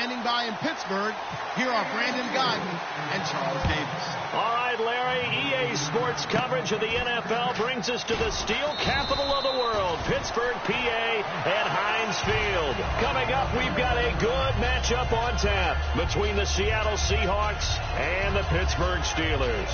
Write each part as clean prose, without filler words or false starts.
standing by in Pittsburgh, here are Brandon Guyton and Charles Davis. All right, Larry, EA Sports coverage of the NFL brings us to the steel capital of the world, Pittsburgh, PA, at Heinz Field. Coming up, we've got a good matchup on tap between the Seattle Seahawks and the Pittsburgh Steelers.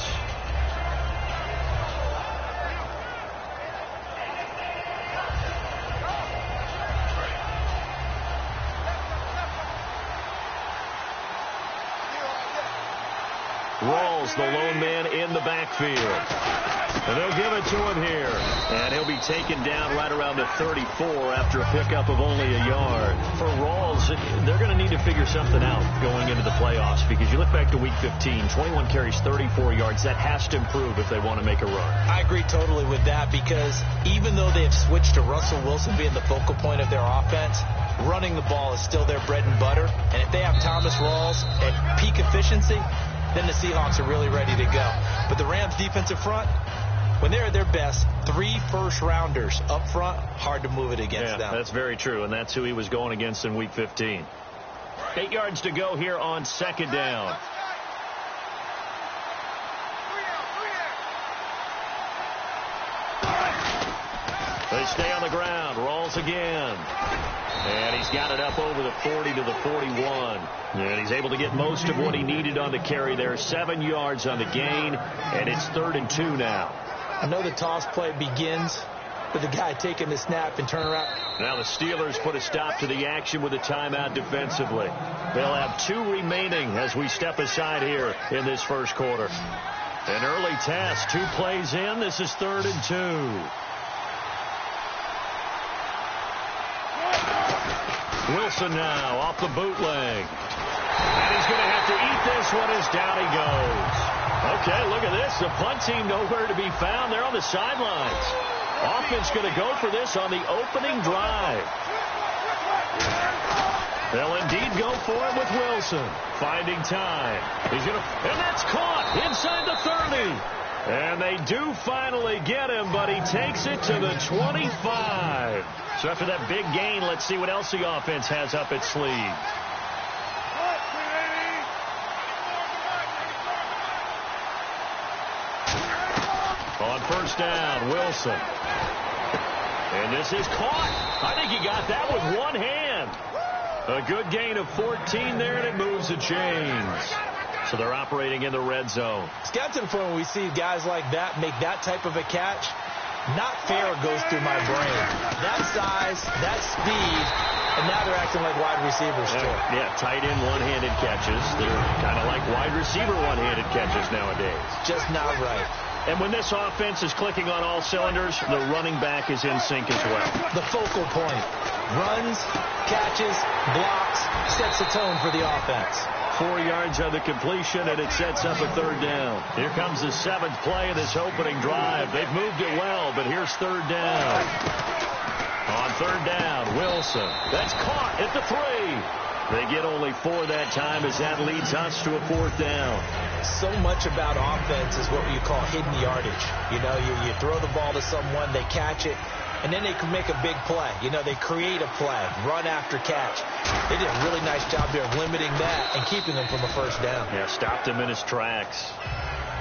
Rawls, the lone man in the backfield. And they'll give it to him here. And he'll be taken down right around the 34 after a pickup of only a yard. For Rawls, they're going to need to figure something out going into the playoffs, because you look back to Week 15, 21 carries, 34 yards. That has to improve if they want to make a run. I agree totally with that, because even though they have switched to Russell Wilson being the focal point of their offense, running the ball is still their bread and butter. And if they have Thomas Rawls at peak efficiency, then the Seahawks are really ready to go. But the Rams' defensive front, when they're at their best, 3 first-rounders up front, hard to move it against them. That's very true, and that's who he was going against in Week 15. 8 yards to go here on second down. They stay on the ground. Rawls again. And he's got it up over the 40 to the 41. And he's able to get most of what he needed on the carry there. 7 yards on the gain, and it's 3rd and 2 now. I know the toss play begins with the guy taking the snap and turn around. Now the Steelers put a stop to the action with a timeout defensively. They'll have 2 remaining as we step aside here in this first quarter. An early test, 2 plays in. This is 3rd and 2. Wilson now off the bootleg. And he's going to have to eat this one as down he goes. Okay, look at this. The punt team nowhere to be found. They're on the sidelines. Offense going to go for this on the opening drive. They'll indeed go for it with Wilson. Finding time. And that's caught inside the 30. And they do finally get him, but he takes it to the 25. So after that big gain, let's see what else the offense has up its sleeve. On first down, Wilson. And this is caught. I think he got that with one hand. A good gain of 14 there, and it moves the chains. So they're operating in the red zone. It's got to the point when we see guys like that make that type of a catch. Not fair goes through my brain. That size, that speed, and now they're acting like wide receivers too. Yeah, tight end one-handed catches. They're kind of like wide receiver one-handed catches nowadays. Just not right. And when this offense is clicking on all cylinders, the running back is in sync as well. The focal point. Runs, catches, blocks, sets the tone for the offense. 4 yards on the completion, and it sets up a 3rd down. Here comes the 7th play of this opening drive. They've moved it well, but here's 3rd down. On 3rd down, Wilson. That's caught at the 3. They get only 4 that time, as that leads us to a 4th down. So much about offense is what you call hidden yardage. You know, you throw the ball to someone, they catch it, and then they can make a big play. You know, they create a play, run after catch. They did a really nice job there of limiting that and keeping him from a 1st down. Yeah, stopped him in his tracks.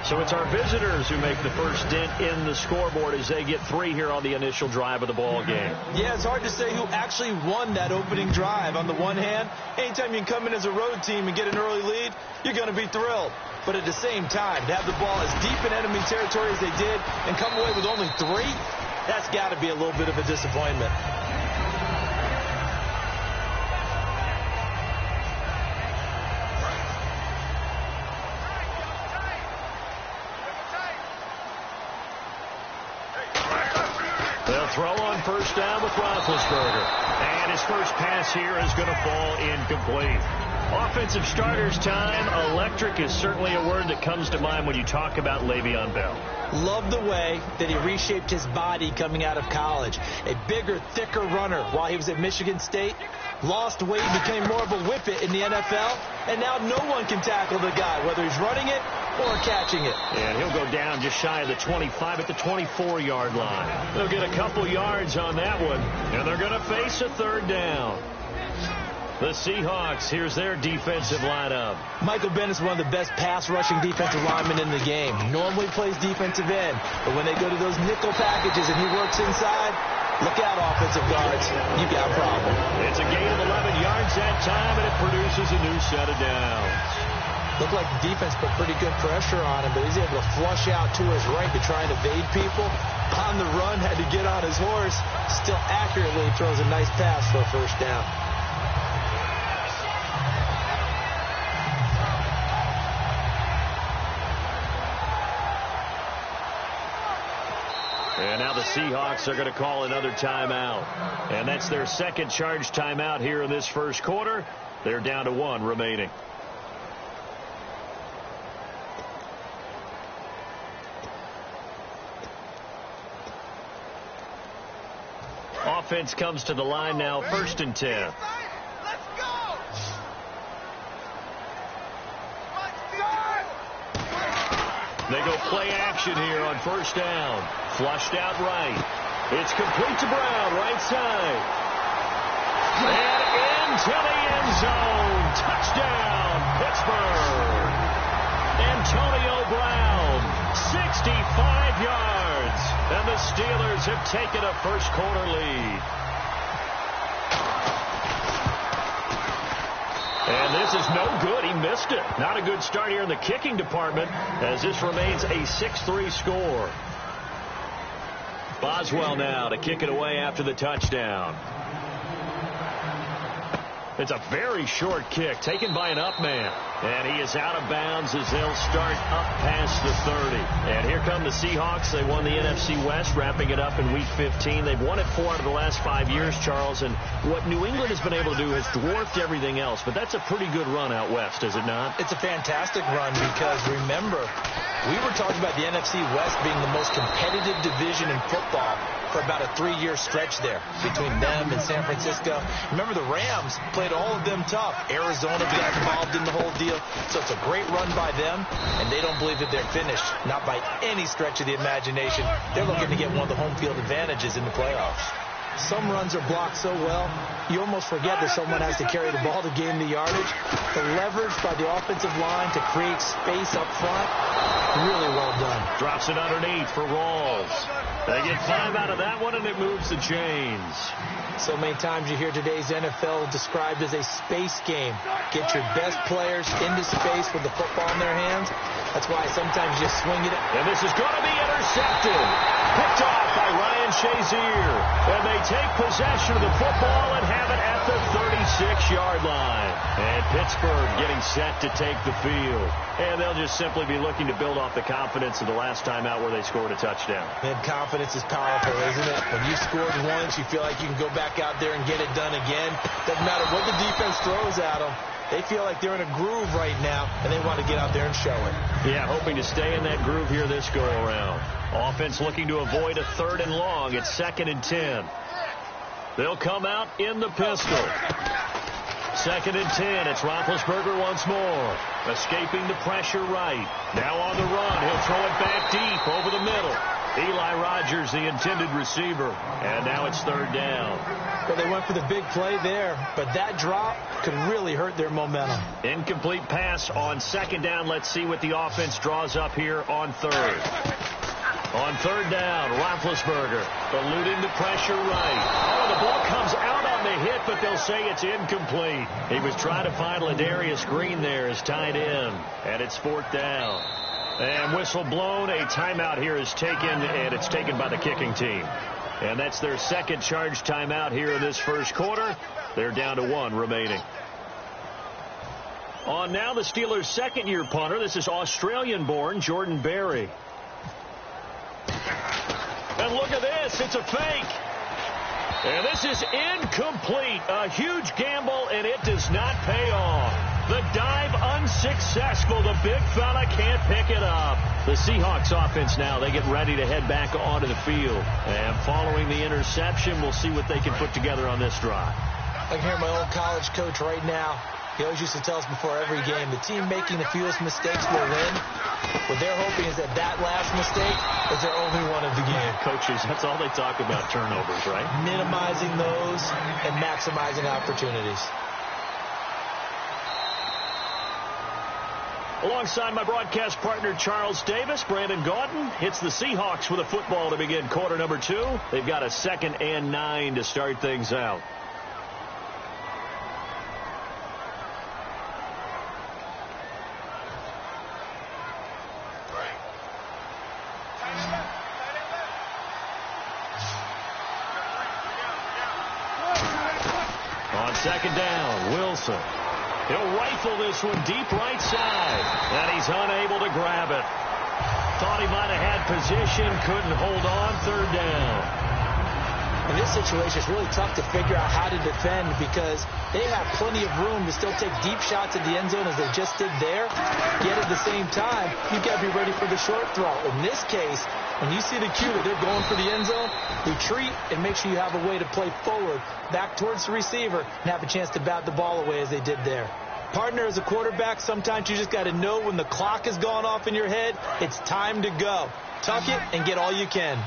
So it's our visitors who make the first dent in the scoreboard as they get 3 here on the initial drive of the ball game. Yeah, it's hard to say who actually won that opening drive. On the one hand, anytime you can come in as a road team and get an early lead, you're going to be thrilled. But at the same time, to have the ball as deep in enemy territory as they did and come away with only 3, that's got to be a little bit of a disappointment. They'll throw on first down with Roethlisberger. And his first pass here is going to fall incomplete. Offensive starters time. Electric is certainly a word that comes to mind when you talk about Le'Veon Bell. Love the way that he reshaped his body coming out of college. A bigger, thicker runner while he was at Michigan State. Lost weight, became more of a whippet in the NFL. And now no one can tackle the guy, whether he's running it or catching it. And he'll go down just shy of the 25 at the 24-yard line. They'll get a couple yards on that one. And they're going to face a 3rd down. The Seahawks, here's their defensive lineup. Michael Bennett's one of the best pass-rushing defensive linemen in the game. Normally plays defensive end, but when they go to those nickel packages and he works inside, look out, offensive guards. You got a problem. It's a gain of 11 yards that time, and it produces a new set of downs. Looked like the defense put pretty good pressure on him, but he's able to flush out to his right to try and evade people. On the run, had to get on his horse. Still accurately throws a nice pass for a first down. And now the Seahawks are going to call another timeout. And that's their second charge timeout here in this first quarter. They're down to 1 remaining. Offense comes to the line now, 1st and 10. Let's go! They go play action here on 1st down. Flushed out right. It's complete to Brown, right side. And into the end zone. Touchdown, Pittsburgh. Antonio Brown, 65 yards. And the Steelers have taken a first quarter lead. And this is no good. He missed it. Not a good start here in the kicking department as this remains a 6-3 score. Boswell now to kick it away after the touchdown. It's a very short kick taken by an up man. And he is out of bounds as they'll start up past the 30. And here come the Seahawks. They won the NFC West, wrapping it up in Week 15. They've won it 4 out of the last 5 years, Charles. And what New England has been able to do has dwarfed everything else. But that's a pretty good run out west, is it not? It's a fantastic run because, remember, we were talking about the NFC West being the most competitive division in football for about a 3-year stretch there between them and San Francisco. Remember, the Rams played all of them tough. Arizona got involved in the whole deal. So it's a great run by them, and they don't believe that they're finished. Not by any stretch of the imagination. They're looking to get one of the home field advantages in the playoffs. Some runs are blocked so well, you almost forget that someone has to carry the ball to gain the yardage. The leverage by the offensive line to create space up front, really well done. Drops it underneath for Rawls. They get 5 out of that one, and it moves the chains. So many times you hear today's NFL described as a space game. Get your best players into space with the football in their hands. That's why sometimes you just swing it. And this is going to be intercepted. Picked off by Ryan Shazier. And they take possession of the football and have it at the 36-yard line. And Pittsburgh getting set to take the field. And they'll just simply be looking to build off the confidence of the last time out where they scored a touchdown. And confidence is powerful, isn't it? When you scored once, you feel like you can go back out there and get it done again. Doesn't matter what the defense throws at them. They feel like they're in a groove right now, and they want to get out there and show it. Yeah, hoping to stay in that groove here this go-around. Offense looking to avoid a 3rd and long. It's 2nd and 10. They'll come out in the pistol. 2nd and 10. It's Roethlisberger once more. Escaping the pressure right. Now on the run. He'll throw it back deep over the middle. Eli Rogers, the intended receiver. And now it's 3rd down. Well, they went for the big play there, but that drop could really hurt their momentum. Incomplete pass on 2nd down. Let's see what the offense draws up here on 3rd. On 3rd down, Roethlisberger eluding the pressure right. Oh, the ball comes out on the hit, but they'll say it's incomplete. He was trying to find Ladarius Green there as tight end, and it's 4th down. And whistle blown. A timeout here is taken, and it's taken by the kicking team. And that's their 2nd charge timeout here in this first quarter. They're down to 1 remaining. On now, the Steelers' 2nd-year punter. This is Australian-born Jordan Berry. And look at this. It's a fake. And this is incomplete. A huge gamble, and it does not pay off. The dive unsuccessful. The big fella can't pick it up. The Seahawks offense now, they get ready to head back onto the field. And following the interception, we'll see what they can put together on this drive. I can hear my old college coach right now. He always used to tell us before every game, the team making the fewest mistakes will win. What they're hoping is that that last mistake is their only one of the game. Coaches, that's all they talk about, turnovers, right? Minimizing those and maximizing opportunities. Alongside my broadcast partner, Charles Davis, Brandon Gaudin hits the Seahawks with a football to begin quarter number 2. They've got a 2nd and 9 to start things out. On 2nd down, Wilson. He'll rifle this one deep right side, and he's unable to grab it. Thought he might have had position, couldn't hold on. 3rd down. In this situation, it's really tough to figure out how to defend because they have plenty of room to still take deep shots at the end zone as they just did there. Yet at the same time, you've got to be ready for the short throw. In this case, when you see the cue that they're going for the end zone, retreat and make sure you have a way to play forward, back towards the receiver, and have a chance to bat the ball away as they did there. Partner, as a quarterback, sometimes you just got to know when the clock has gone off in your head, it's time to go. Tuck it and get all you can.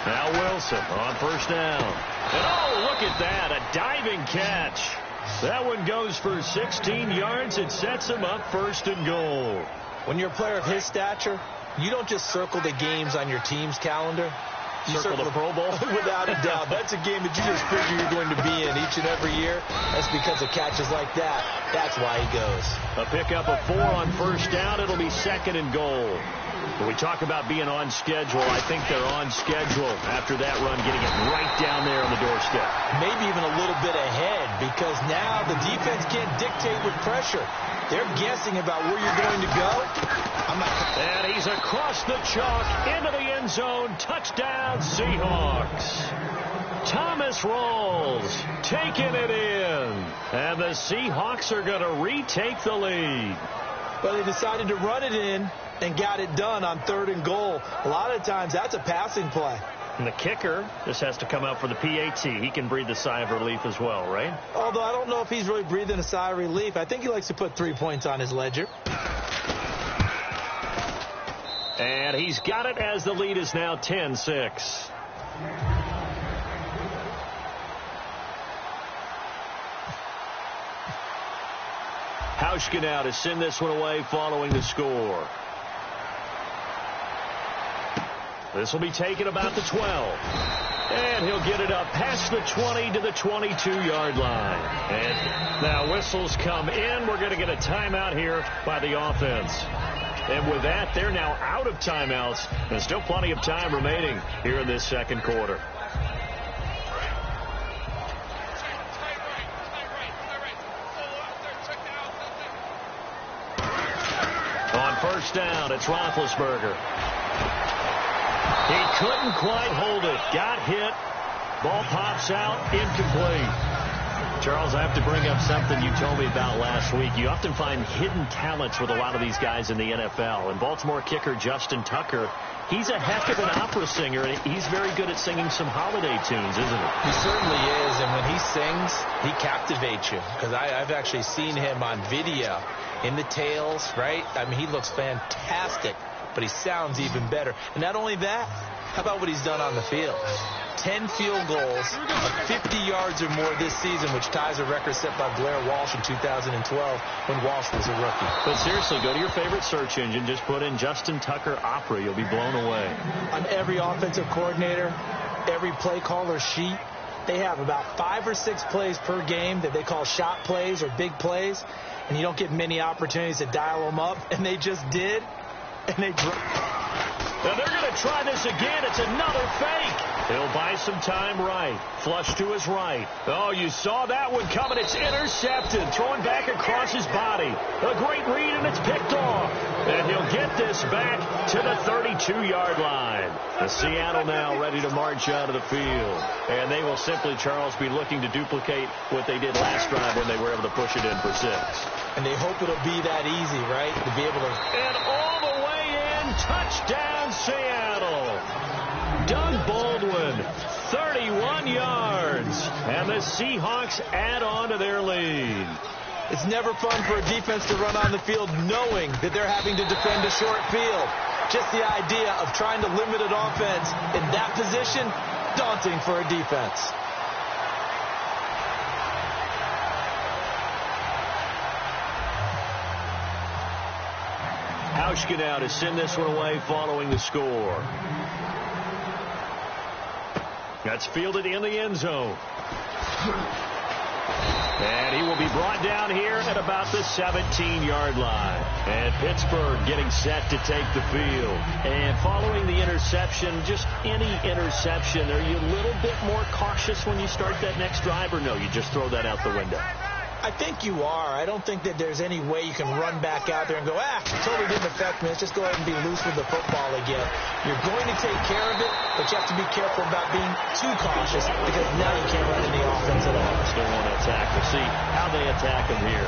Now Wilson on 1st down. And oh, look at that, a diving catch. That one goes for 16 yards. It sets him up 1st and goal. When you're a player of his stature, you don't just circle the games on your team's calendar. You circle the Pro Bowl? Without a doubt. That's a game that you just figure you're going to be in each and every year. That's because of catches like that. That's why he goes. A pickup of 4 on 1st down. It'll be 2nd and goal. When we talk about being on schedule, I think they're on schedule after that run, getting it right down there on the doorstep. Maybe even a little bit ahead because now the defense can't dictate with pressure. They're guessing about where you're going to go. And he's across the chalk into the end zone. Touchdown, Seahawks. Thomas Rawls taking it in. And the Seahawks are going to retake the lead. Well, they decided to run it in and got it done on 3rd and goal. A lot of times that's a passing play. And the kicker just has to come out for the PAT. He can breathe a sigh of relief as well, right? Although I don't know if he's really breathing a sigh of relief. I think he likes to put 3 points on his ledger. And he's got it as the lead is now 10-6. Hauschka now to send this one away following the score. This will be taken about the 12. And he'll get it up past the 20 to the 22-yard line. And now whistles come in. We're going to get a timeout here by the offense. And with that, they're now out of timeouts. There's still plenty of time remaining here in this 2nd quarter. On 1st down, it's Roethlisberger. He couldn't quite hold it. Got hit. Ball pops out. Incomplete. Charles, I have to bring up something you told me about last week. You often find hidden talents with a lot of these guys in the NFL. And Baltimore kicker Justin Tucker, he's a heck of an opera singer, and he's very good at singing some holiday tunes, isn't he? He certainly is, and when he sings, he captivates you. Because I've actually seen him on video in the tails, right? I mean, he looks fantastic, but he sounds even better. And not only that, how about what he's done on the field? 10 field goals of 50 yards or more this season, which ties a record set by Blair Walsh in 2012 when Walsh was a rookie. But seriously, go to your favorite search engine. Just put in Justin Tucker Opera. You'll be blown away. On every offensive coordinator, every play caller sheet, they have about 5 or 6 plays per game that they call shot plays or big plays, and you don't get many opportunities to dial them up, and they just did, and they dropped. Now they're going to try this again. It's another fake. He'll buy some time right. Flush to his right. Oh, you saw that one coming. It's intercepted. Throwing back across his body. A great read, and it's picked off. And he'll get this back to the 32-yard line. The Seattle now ready to march out of the field. And they will simply, Charles, be looking to duplicate what they did last drive when they were able to push it in for 6. And they hope it'll be that easy, right? To be able to... And all the way in, touchdown Seattle. Doug Baldwin, 31 yards. And the Seahawks add on to their lead. It's never fun for a defense to run on the field knowing that they're having to defend a short field. Just the idea of trying to limit an offense in that position, daunting for a defense. Hauschka now to send this one away following the score. That's fielded in the end zone. And he will be brought down here at about the 17-yard line. And Pittsburgh getting set to take the field. And following the interception, just any interception, are you a little bit more cautious when you start that next drive, or no, you just throw that out the window? I think you are. I don't think that there's any way you can run back out there and go, totally didn't affect me. Let's just go ahead and be loose with the football again. You're going to take care of it, but you have to be careful about being too cautious because now you can't run any offense at all. Still want to attack. We'll see how they attack him here.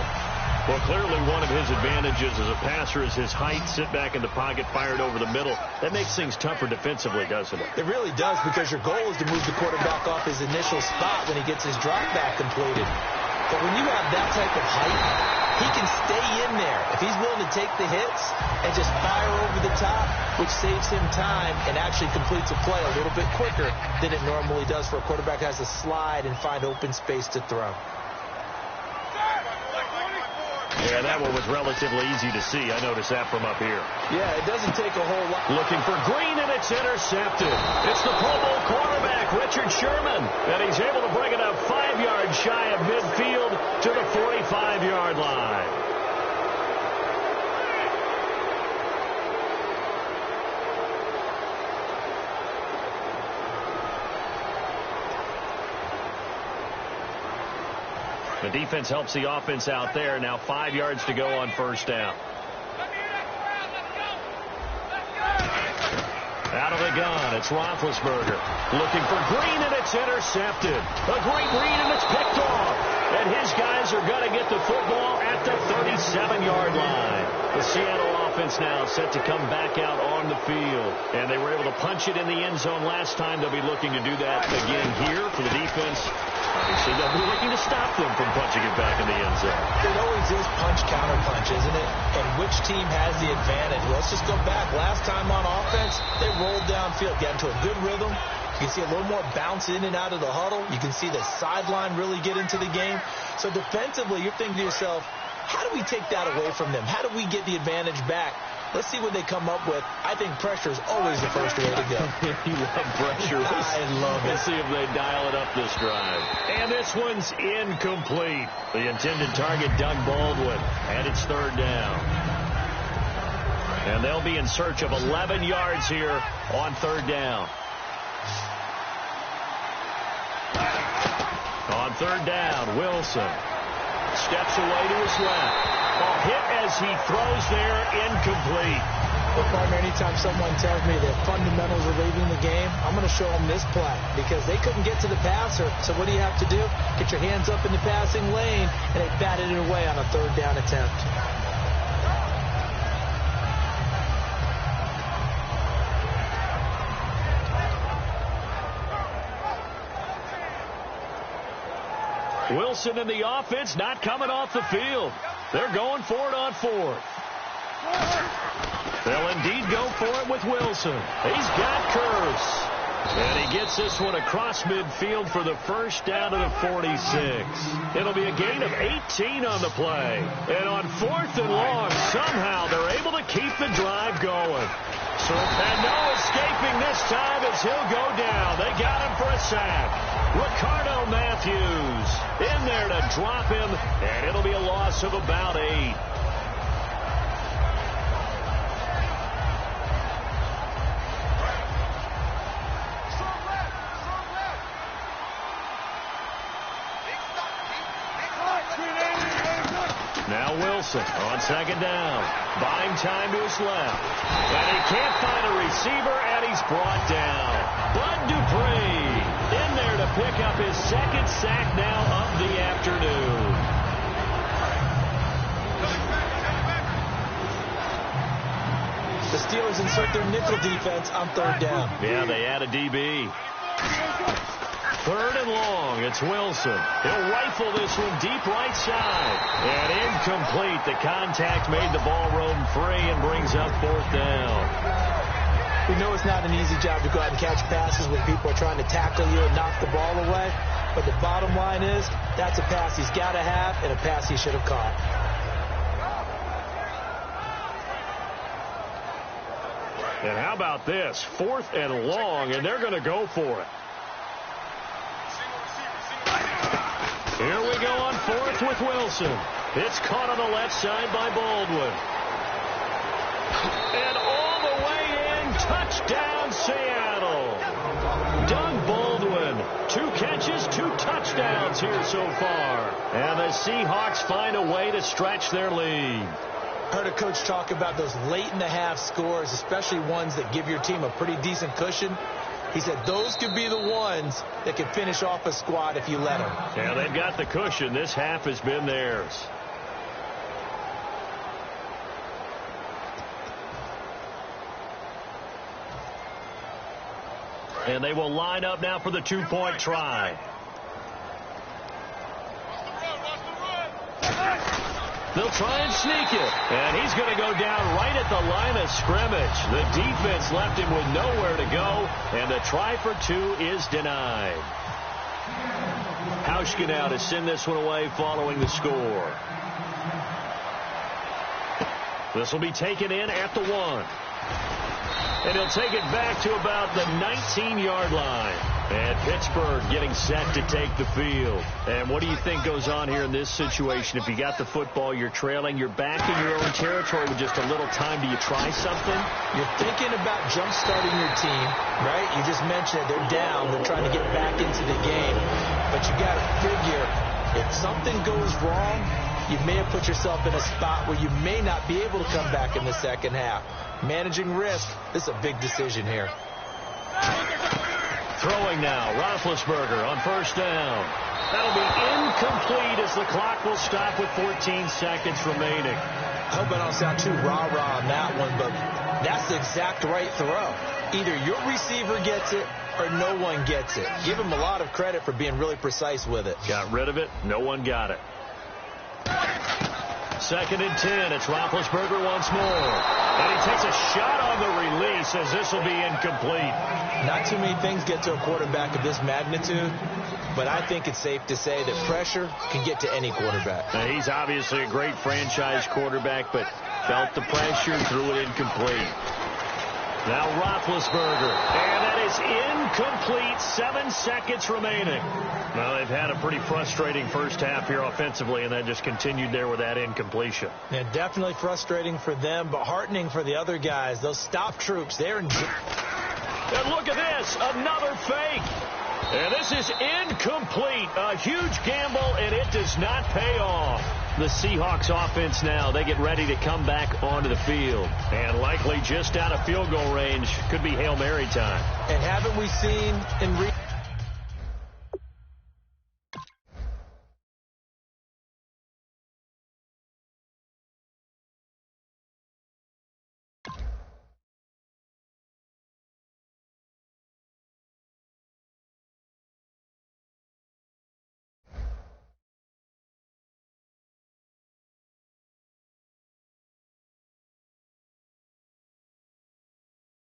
Well, clearly one of his advantages as a passer is his height. Sit back in the pocket, fired over the middle. That makes things tougher defensively, doesn't it? It really does, because your goal is to move the quarterback off his initial spot when he gets his drop back completed. But when you have that type of height, he can stay in there. If he's willing to take the hits and just fire over the top, which saves him time and actually completes a play a little bit quicker than it normally does for a quarterback who has to slide and find open space to throw. Yeah, that one was relatively easy to see. I noticed that from up here. Yeah, it doesn't take a whole lot. Looking for Green, and it's intercepted. It's the Pro Bowl quarterback, Richard Sherman, and he's able to bring it up 5 yards shy of midfield to the 45-yard line. The defense helps the offense out there. Now 5 yards to go on first down. Out of the gun, it's Roethlisberger. Looking for Green, and it's intercepted. A great read, and it's picked off. And his guys are going to get the football at the 37-yard line. The Seattle offense now set to come back out on the field. And they were able to punch it in the end zone last time. They'll be looking to do that again here for the defense. Obviously, they'll be looking to stop them from punching it back in the end zone. It always is punch-counter-punch, isn't it? And which team has the advantage? Let's just go back. Last time on offense, they rolled downfield, got into a good rhythm. You can see a little more bounce in and out of the huddle. You can see the sideline really get into the game. So defensively, you're thinking to yourself, how do we take that away from them? How do we get the advantage back? Let's see what they come up with. I think pressure is always the first way to go. You love pressure. I love it. Let's see if they dial it up this drive. And this one's incomplete. The intended target, Doug Baldwin, and it's third down. And they'll be in search of 11 yards here on third down. On third down, Wilson steps away to his left. Hit as he throws there, incomplete. Well, partner, anytime someone tells me that fundamentals are leaving the game, I'm going to show them this play because they couldn't get to the passer. So what do you have to do? Get your hands up in the passing lane, and they batted it away on a third down attempt. Wilson and the offense not coming off the field. They're going for it on fourth. They'll indeed go for it with Wilson. He's got Curse. And he gets this one across midfield for the first down to the 46. It'll be a gain of 18 on the play. And on fourth and long, somehow they're able to keep the drive going. And no escaping this time as he'll go down. They got him for a sack. Ricardo Matthews in there to drop him, and it'll be a loss of about 8. Now Wilson on second down, buying time to his left. And he can't find a receiver, and he's brought down. Bud Dupree in there to pick up his second sack now of the afternoon. The Steelers insert their nickel defense on third down. Yeah, they add a DB. Third and long, it's Wilson. He'll rifle this one deep right side. And incomplete. The contact made the ball roam free and brings up fourth down. We know it's not an easy job to go out and catch passes when people are trying to tackle you and knock the ball away. But the bottom line is, that's a pass he's got to have and a pass he should have caught. And how about this? 4th and long, and they're going to go for it. Here we go on 4th with Wilson. It's caught on the left side by Baldwin. And all the way in, touchdown Seattle. Doug Baldwin, 2 catches, 2 touchdowns here so far. And the Seahawks find a way to stretch their lead. Heard a coach talk about those late-in-the-half scores, especially ones that give your team a pretty decent cushion. He said those could be the ones that could finish off a squad if you let them. Yeah, they've got the cushion. This half has been theirs. And they will line up now for the 2-point try. They'll try and sneak it. And he's going to go down right at the line of scrimmage. The defense left him with nowhere to go. And the try for 2 is denied. Hauschka now to send this one away following the score. This will be taken in at the 1. And he'll take it back to about the 19-yard line. And Pittsburgh getting set to take the field. And what do you think goes on here in this situation? If you got the football, you're trailing, you're back in your own territory with just a little time. Do you try something? You're thinking about jump-starting your team, right? You just mentioned it. They're down. They're trying to get back into the game. But you got to figure, if something goes wrong, you may have put yourself in a spot where you may not be able to come back in the second half. Managing risk, this is a big decision here. Throwing now, Roethlisberger on 1st down. That'll be incomplete as the clock will stop with 14 seconds remaining. I hope I don't sound too rah-rah on that one, but that's the exact right throw. Either your receiver gets it or no one gets it. Give him a lot of credit for being really precise with it. Got rid of it. No one got it. 2nd and 10. It's Roethlisberger once more. And he takes a shot on the release as this will be incomplete. Not too many things get to a quarterback of this magnitude, but I think it's safe to say that pressure can get to any quarterback. Now, he's obviously a great franchise quarterback, but felt the pressure, threw it incomplete. Now Roethlisberger, and that is incomplete. 7 seconds remaining. Well, they've had a pretty frustrating first half here offensively, and then just continued there with that incompletion. Yeah, definitely frustrating for them, but heartening for the other guys. Those stop troops, they're in. And look at this, another fake. And this is incomplete. A huge gamble, and it does not pay off. The Seahawks offense now, they get ready to come back onto the field. And likely just out of field goal range, could be Hail Mary time. And haven't we seen in